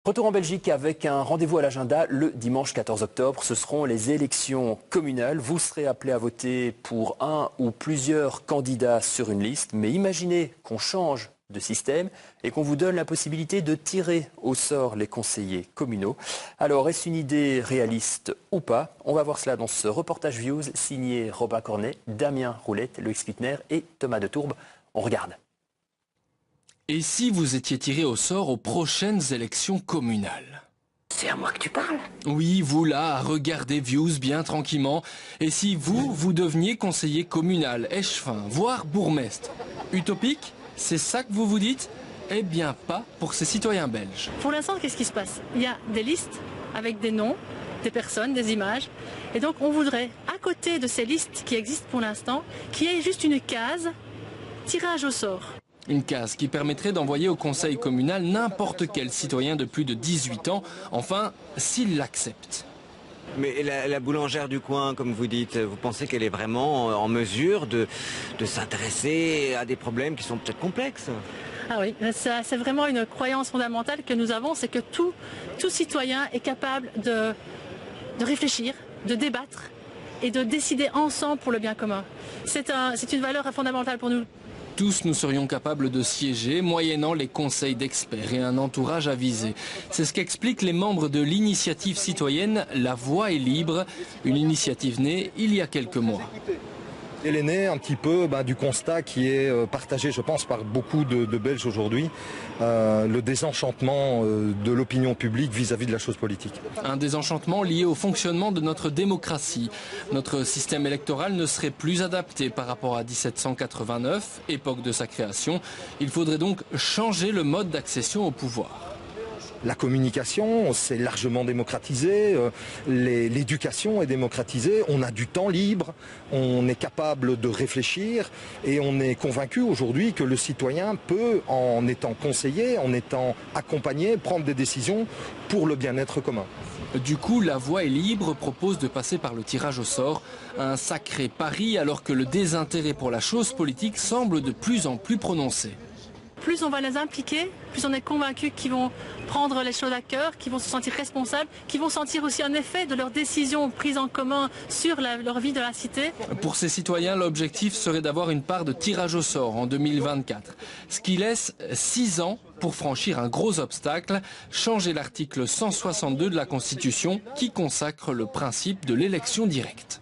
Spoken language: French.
Retour en Belgique avec un rendez-vous à l'agenda le dimanche 14 octobre. Ce seront les élections communales. Vous serez appelé à voter pour un ou plusieurs candidats sur une liste. Mais imaginez qu'on change de système et qu'on vous donne la possibilité de tirer au sort les conseillers communaux. Alors, est-ce une idée réaliste ou pas? On va voir cela dans ce reportage Views signé Robin Cornet, Damien Roulette, Loïc Spittner et Thomas de Tourbe. On regarde. Et si vous étiez tiré au sort aux prochaines élections communales? C'est à moi que tu parles? Oui, vous là, à regarder Views bien tranquillement. Et si vous deveniez conseiller communal, échevin, voire bourgmestre? Utopique? C'est ça que vous vous dites? Eh bien pas pour ces citoyens belges. Pour l'instant, qu'est-ce qui se passe? Il y a des listes avec des noms, des personnes, des images. Et donc on voudrait, à côté de ces listes qui existent pour l'instant, qu'il y ait juste une case tirage au sort. Une case qui permettrait d'envoyer au conseil communal n'importe quel citoyen de plus de 18 ans, enfin, s'il l'accepte. Mais la boulangère du coin, comme vous dites, vous pensez qu'elle est vraiment en mesure de s'intéresser à des problèmes qui sont peut-être complexes? Ah oui, c'est vraiment une croyance fondamentale que nous avons, c'est que tout citoyen est capable de réfléchir, de débattre et de décider ensemble pour le bien commun. C'est une valeur fondamentale pour nous. Tous nous serions capables de siéger, moyennant les conseils d'experts et un entourage avisé. C'est ce qu'expliquent les membres de l'initiative citoyenne La Voix est libre, une initiative née il y a quelques mois. Elle est née un petit peu du constat qui est partagé, je pense, par beaucoup de Belges aujourd'hui, le désenchantement de l'opinion publique vis-à-vis de la chose politique. Un désenchantement lié au fonctionnement de notre démocratie. Notre système électoral ne serait plus adapté par rapport à 1789, époque de sa création. Il faudrait donc changer le mode d'accession au pouvoir. La communication, c'est largement démocratisé, l'éducation est démocratisée, on a du temps libre, on est capable de réfléchir et on est convaincu aujourd'hui que le citoyen peut, en étant conseillé, en étant accompagné, prendre des décisions pour le bien-être commun. Du coup, La Voix est libre propose de passer par le tirage au sort, un sacré pari alors que le désintérêt pour la chose politique semble de plus en plus prononcé. Plus on va les impliquer, plus on est convaincu qu'ils vont prendre les choses à cœur, qu'ils vont se sentir responsables, qu'ils vont sentir aussi un effet de leurs décisions prises en commun sur leur vie de la cité. Pour ces citoyens, l'objectif serait d'avoir une part de tirage au sort en 2024, ce qui laisse 6 ans pour franchir un gros obstacle, changer l'article 162 de la Constitution qui consacre le principe de l'élection directe.